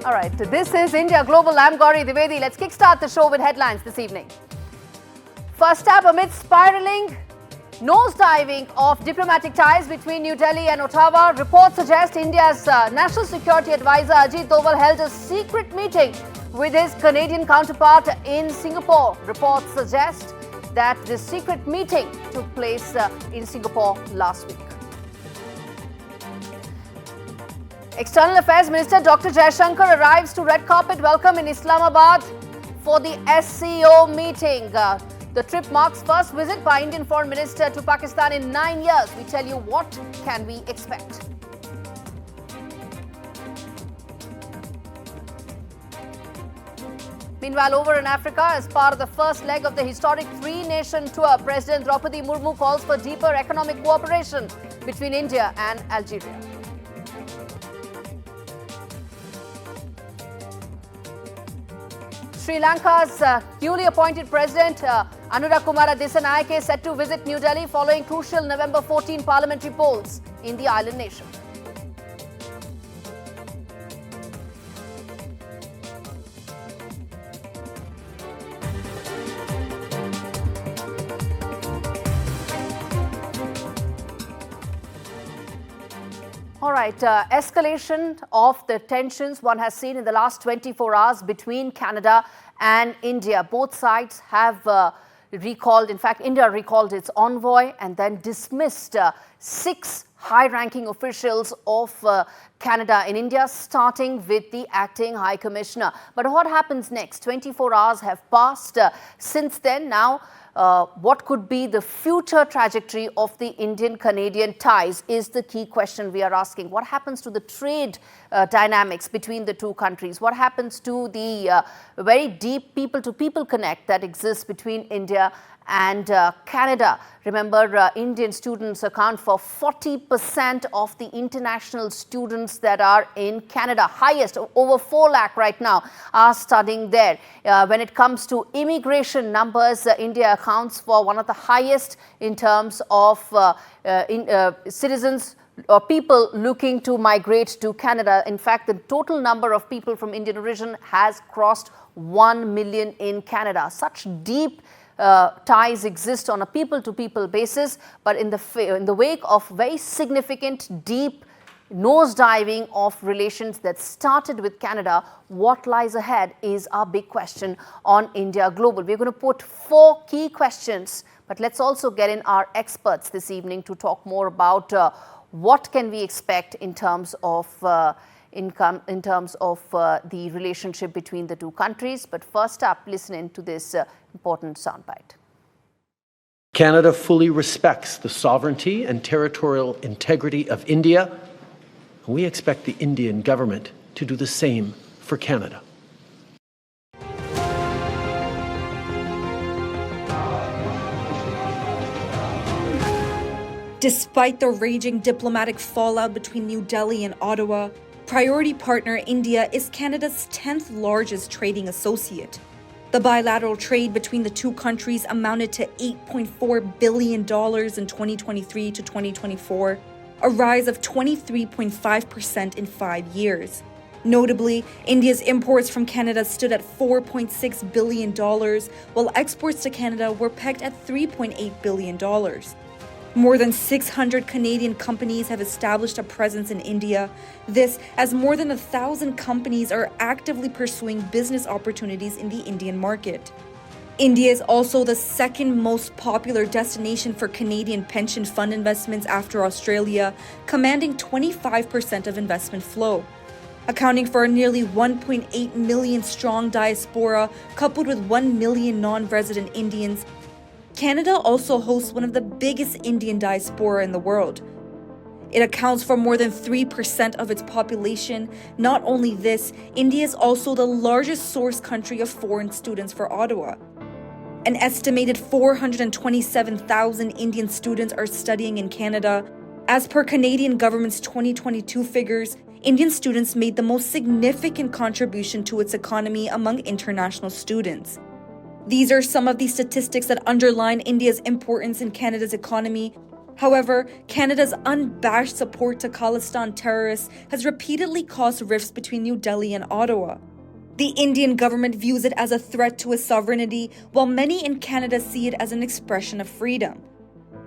All right, this is India Global. I'm Gaurie, Dwivedi. Let's kickstart the show with headlines this evening. First up, amid spiraling nosediving of diplomatic ties between New Delhi and Ottawa, reports suggest India's National Security Advisor Ajit Doval held a secret meeting with his Canadian counterpart in Singapore. Reports suggest that this secret meeting took place in Singapore last week. External Affairs Minister Dr. Jaishankar arrives to red carpet welcome in Islamabad for the SCO meeting. The trip marks first visit by Indian Foreign Minister to Pakistan in 9 years. We tell you what can we expect. Meanwhile, over in Africa, as part of the first leg of the historic three-nation tour, President Draupadi Murmu calls for deeper economic cooperation between India and Algeria. Sri Lanka's newly appointed President Anurakkumara Dissanayake is set to visit New Delhi following crucial November 14 parliamentary polls in the island nation. All right, escalation of the tensions one has seen in the last 24 hours between Canada and India. Both sides have recalled, in fact, India recalled its envoy and then dismissed 6 high-ranking officials of Canada in India, starting with the acting High Commissioner. But what happens next? 24 hours have passed since then. Now, what could be the future trajectory of the Indian-Canadian ties is the key question we are asking. What happens to the trade dynamics between the two countries? What happens to the very deep people-to-people connect that exists between India and Canada? Remember, Indian students account for 40% of the international students that are in Canada. Highest, over 4 lakh right now, are studying there. When it comes to immigration numbers, India accounts for one of the highest in terms of citizens or people looking to migrate to Canada. In fact, the total number of people from Indian origin has crossed 1 million in Canada. Such deep ties exist on a people-to-people basis, but in the wake of very significant, deep nosediving of relations that started with Canada, what lies ahead is our big question on India Global. We're going to put 4 key questions, but let's also get in our experts this evening to talk more about what can we expect in terms of the relationship between the two countries. But first up, listen in to this important soundbite. Canada fully respects the sovereignty and territorial integrity of India. We expect the Indian government to do the same for Canada. Despite the raging diplomatic fallout between New Delhi and Ottawa, priority partner India is Canada's 10th largest trading associate. The bilateral trade between the two countries amounted to $8.4 billion in 2023 to 2024, a rise of 23.5% in 5 years. Notably, India's imports from Canada stood at $4.6 billion, while exports to Canada were pegged at $3.8 billion. More than 600 Canadian companies have established a presence in India. This, as more than 1,000 companies are actively pursuing business opportunities in the Indian market. India is also the second most popular destination for Canadian pension fund investments after Australia, commanding 25% of investment flow. Accounting for a nearly 1.8 million strong diaspora, coupled with 1 million non-resident Indians, Canada also hosts one of the biggest Indian diaspora in the world. It accounts for more than 3% of its population. Not only this, India is also the largest source country of foreign students for Ottawa. An estimated 427,000 Indian students are studying in Canada. As per Canadian government's 2022 figures, Indian students made the most significant contribution to its economy among international students. These are some of the statistics that underline India's importance in Canada's economy. However, Canada's unabashed support to Khalistani terrorists has repeatedly caused rifts between New Delhi and Ottawa. The Indian government views it as a threat to its sovereignty, while many in Canada see it as an expression of freedom.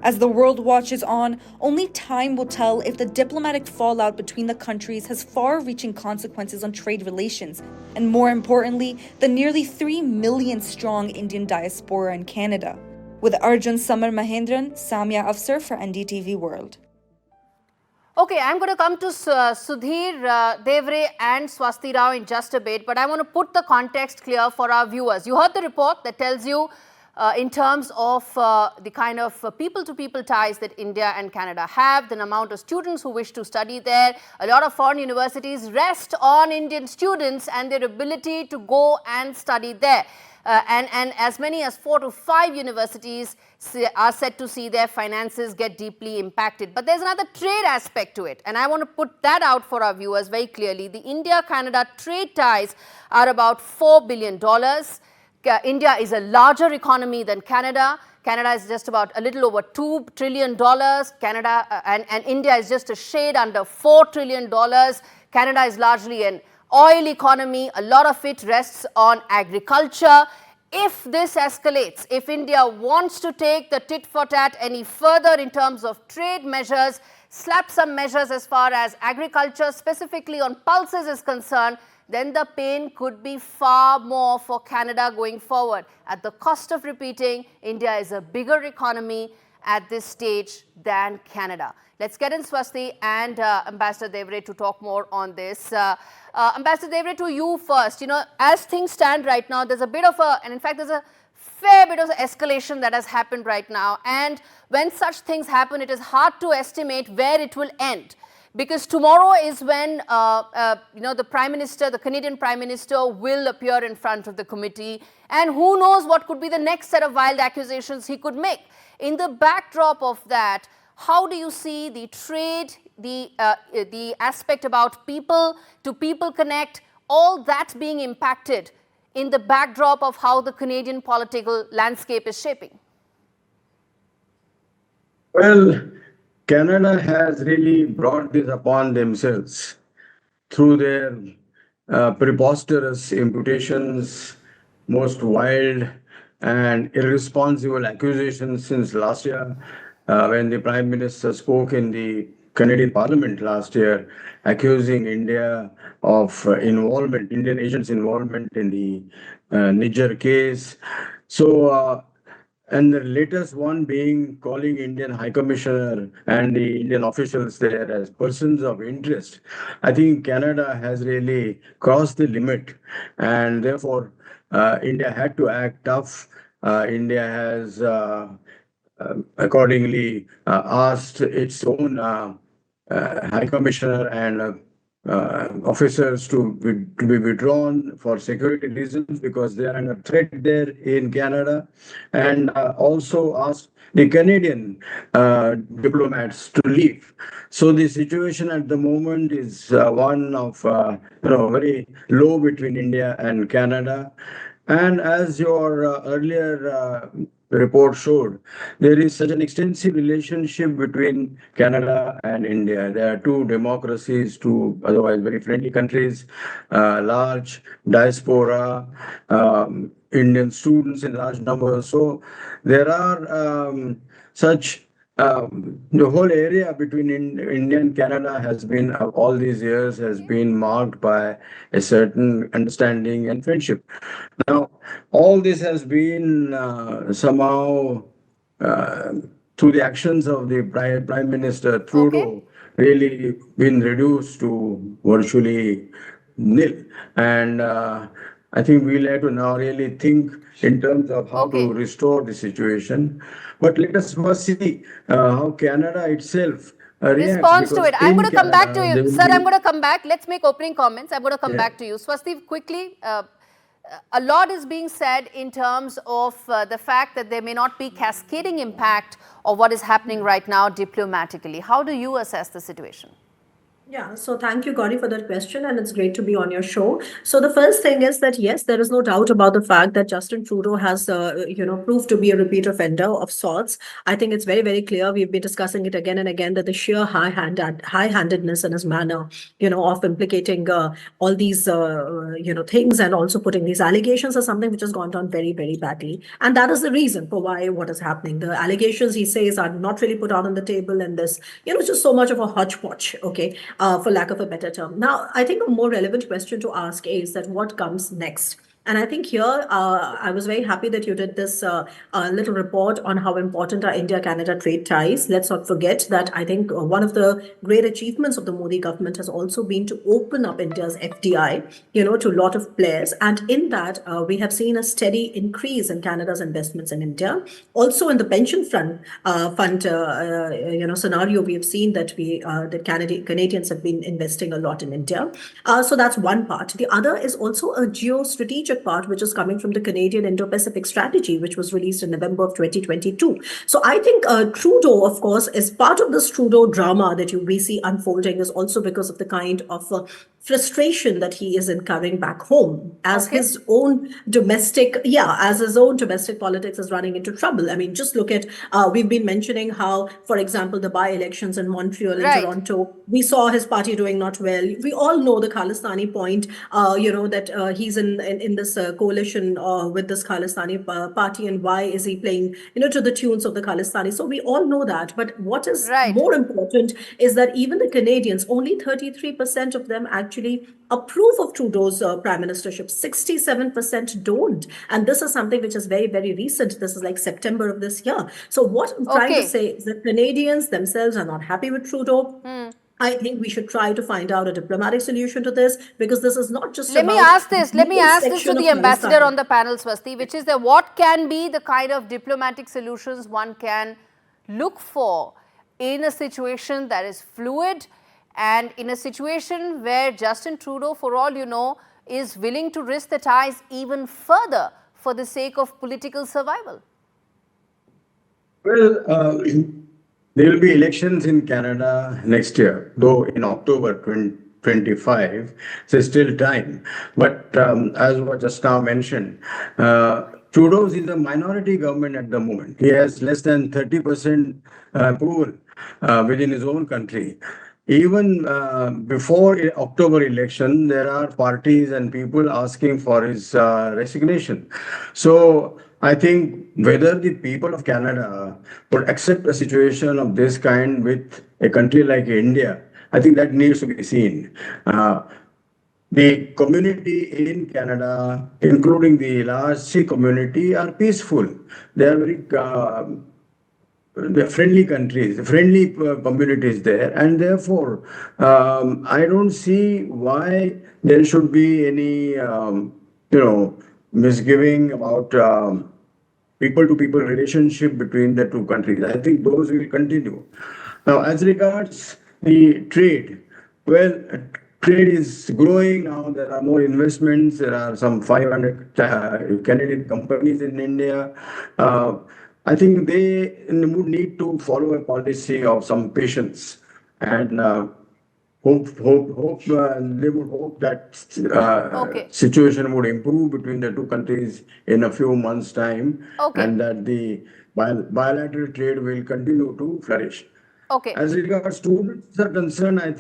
As the world watches on, only time will tell if the diplomatic fallout between the countries has far-reaching consequences on trade relations, and more importantly, the nearly 3 million strong Indian diaspora in Canada. With Arjun Samar Mahendran, Samya Afsar for NDTV World. Okay, I'm going to come to Sudhir Devre and Swasti Rao in just a bit, but I want to put the context clear for our viewers. You heard the report that tells you in terms of the kind of people-to-people ties that India and Canada have, the amount of students who wish to study there. A lot of foreign universities rest on Indian students and their ability to go and study there. And as many as 4 to 5 universities are said to see their finances get deeply impacted. But there's another trade aspect to it, and I want to put that out for our viewers very clearly. The India-Canada trade ties are about $4 billion. India is a larger economy than Canada. Canada is just about a little over $2 trillion. Canada and India is just a shade under $4 trillion. Canada is largely an oil economy. A lot of it rests on agriculture. If this escalates, if India wants to take the tit-for-tat any further in terms of trade measures, slap some measures as far as agriculture, specifically on pulses, is concerned, then the pain could be far more for Canada going forward. At the cost of repeating, India is a bigger economy at this stage than Canada. Let's get in Swasti and Ambassador Devre to talk more on this. Ambassador Devre, to you first. You know, as things stand right now, there's a bit of and in fact, there's a fair bit of escalation that has happened right now. And when such things happen, it is hard to estimate where it will end. Because tomorrow is when, the Prime Minister, the Canadian Prime Minister, will appear in front of the committee. And who knows what could be the next set of wild accusations he could make. In the backdrop of that, how do you see the trade, the aspect about people-to-people connect, all that being impacted in the backdrop of how the Canadian political landscape is shaping? Well, Canada has really brought this upon themselves through their preposterous imputations, most wild and irresponsible accusations since last year. When the Prime Minister spoke in the Canadian Parliament last year, accusing India of involvement, Indian agents' involvement in the Nijjar case. So, and the latest one being calling Indian High Commissioner and the Indian officials there as persons of interest. I think Canada has really crossed the limit, and therefore India had to act tough. India has accordingly asked its own High Commissioner and officers to be withdrawn for security reasons because they are under threat there in Canada, and also asked the Canadian diplomats to leave. So the situation at the moment is one of very low between India and Canada. And as your earlier report showed, there is such an extensive relationship between Canada and India. There are two democracies, two otherwise very friendly countries, large diaspora, Indian students in large numbers. So there are the whole area between India and Canada has been, all these years, has been marked by a certain understanding and friendship. Now, all this has been somehow, through the actions of the Prime Minister Trudeau, really been reduced to virtually nil. And I think we'll have to now really think in terms of how to restore the situation. But let us first see how Canada itself responds to it. I'm going to come back to you. Sir, I'm going to come back. Let's make opening comments. I'm going to come back to you. Swasti, quickly, a lot is being said in terms of the fact that there may not be cascading impact of what is happening right now diplomatically. How do you assess the situation? Yeah, so thank you, Gauri, for that question, and it's great to be on your show. So the first thing is that yes, there is no doubt about the fact that Justin Trudeau has, proved to be a repeat offender of sorts. I think it's very, very clear. We've been discussing it again and again that the sheer high-handedness in his manner, of implicating all these, things and also putting these allegations are something which has gone down very, very badly, and that is the reason for why what is happening. The allegations he says are not really put out on the table, and this, just so much of a hodgepodge. Okay, for lack of a better term. Now, I think a more relevant question to ask is that what comes next? And I think here, I was very happy that you did this little report on how important are India-Canada trade ties. Let's not forget that I think one of the great achievements of the Modi government has also been to open up India's FDI, to a lot of players. And in that, we have seen a steady increase in Canada's investments in India. Also, in the pension fund scenario, we have seen that Canadians have been investing a lot in India. So that's one part. The other is also a geostrategic part, which is coming from the Canadian Indo-Pacific strategy, which was released in November of 2022. So I think Trudeau, of course, is part of this Trudeau drama that we see unfolding is also because of the kind of frustration that he is incurring back home as his own domestic politics is running into trouble. I mean, just look at, we've been mentioning how, for example, the by-elections in Montreal and Toronto, we saw his party doing not well. We all know the Khalistani point, that he's in this coalition with this Khalistani party, and why is he playing, to the tunes of the Khalistani. So we all know that. But what is more important is that even the Canadians, only 33% of them actually approve of Trudeau's prime ministership. 67% don't. And this is something which is very, very recent. This is like September of this year. So what I'm trying to say is that Canadians themselves are not happy with Trudeau. I think we should try to find out a diplomatic solution to this, because this is not just Let me ask this to the ambassador on the panel, Swasti, which is that what can be the kind of diplomatic solutions one can look for in a situation that is fluid and in a situation where Justin Trudeau, for all you know, is willing to risk the ties even further for the sake of political survival? Well, there will be elections in Canada next year, though in October 2025, so still time. But as was just now mentioned, Trudeau's is a minority government at the moment. He has less than 30% approval within his own country. Even before October election, there are parties and people asking for his resignation. So I think whether the people of Canada would accept a situation of this kind with a country like India, I think that needs to be seen. The community in Canada, including the large Sikh community, are peaceful. They are very the friendly countries, friendly communities there, and therefore I don't see why there should be any misgiving about people-to-people relationship between the two countries. I think those will continue. Now, as regards the trade, well, trade is growing now. There are more investments. There are some 500 Canadian companies in India. I think they would need to follow a policy of some patience, and they would hope that situation would improve between the two countries in a few months' time, and that the bilateral trade will continue to flourish. As regards students are concerned, I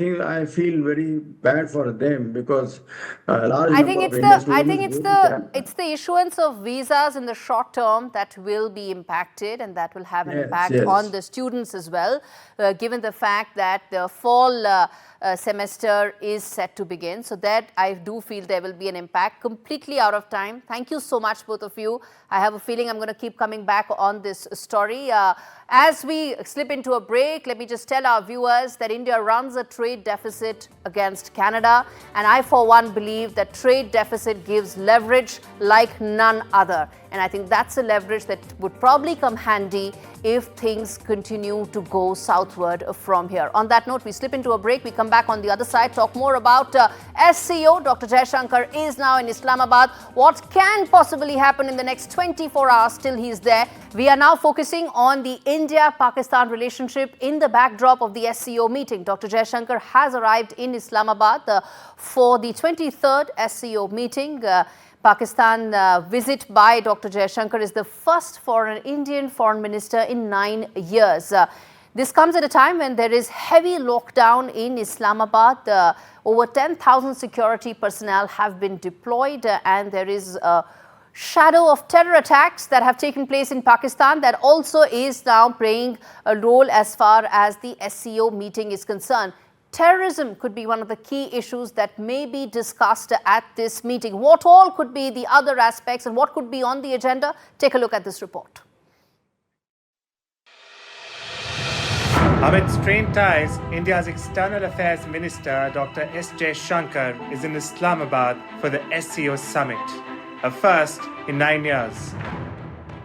feel very bad for them, because I think it's the issuance of visas in the short term that will be impacted, and that will have an impact on the students as well, given the fact that the fall semester is set to begin. So that I do feel there will be an impact. Completely out of time. Thank you so much, both of you. I have a feeling I'm going to keep coming back on this story. As we slip into a break, let me just tell our viewers that India runs a trade deficit against Canada, and I for one believe that trade deficit gives leverage like none other, and I think that's a leverage that would probably come handy if things continue to go southward from here. On that note, we slip into a break. We come back on the other side, talk more about SCO. Dr. Jaishankar is now in Islamabad. What can possibly happen in the next 24 hours till he's there? We are now focusing on the India-Pakistan relationship in the backdrop of the SCO meeting. Dr. Jaishankar has arrived in Islamabad for the 23rd SCO meeting. Pakistan visit by Dr. Jaishankar is the first for an Indian foreign minister in 9 years. This comes at a time when there is heavy lockdown in Islamabad. Over 10,000 security personnel have been deployed and there is a shadow of terror attacks that have taken place in Pakistan that also is now playing a role as far as the SCO meeting is concerned. Terrorism could be one of the key issues that may be discussed at this meeting. What all could be the other aspects and what could be on the agenda? Take a look at this report. Amid strained ties, India's External Affairs Minister Dr. S. Jaishankar is in Islamabad for the SCO Summit, a first in 9 years.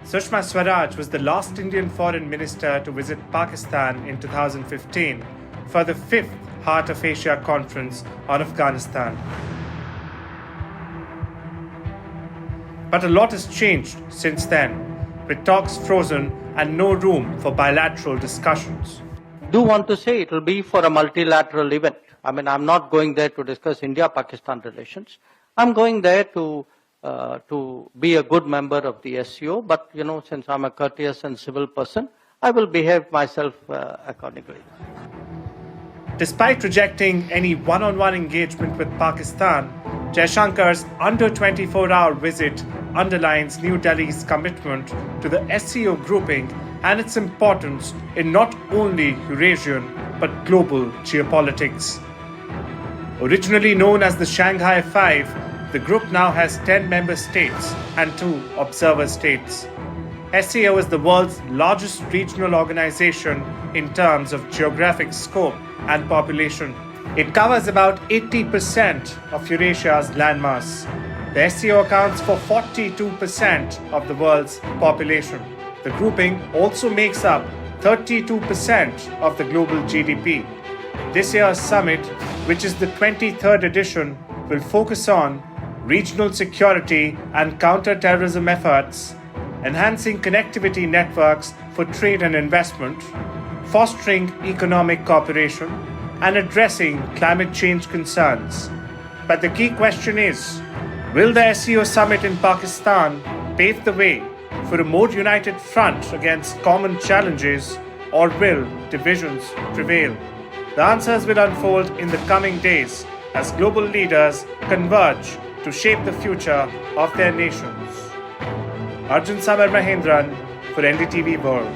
Sushma Swaraj was the last Indian foreign minister to visit Pakistan in 2015 for the 5th Heart of Asia Conference on Afghanistan. But a lot has changed since then, with talks frozen and no room for bilateral discussions. Do want to say it will be for a multilateral event. I mean, I'm not going there to discuss India-Pakistan relations. I'm going there to be a good member of the SCO, but, you know, since I'm a courteous and civil person, I will behave myself accordingly. Despite rejecting any one-on-one engagement with Pakistan, Jaishankar's under 24-hour visit underlines New Delhi's commitment to the SCO grouping and its importance in not only Eurasian but global geopolitics. Originally known as the Shanghai Five, the group now has 10 member states and 2 observer states. SCO is the world's largest regional organization in terms of geographic scope and population. It covers about 80% of Eurasia's landmass. The SCO accounts for 42% of the world's population. The grouping also makes up 32% of the global GDP. This year's summit, which is the 23rd edition, will focus on regional security and counter-terrorism efforts, enhancing connectivity networks for trade and investment, fostering economic cooperation, and addressing climate change concerns. But the key question is, will the SCO Summit in Pakistan pave the way for a more united front against common challenges, or will divisions prevail? The answers will unfold in the coming days as global leaders converge to shape the future of their nations. Arjun Samar Mahendran for NDTV World.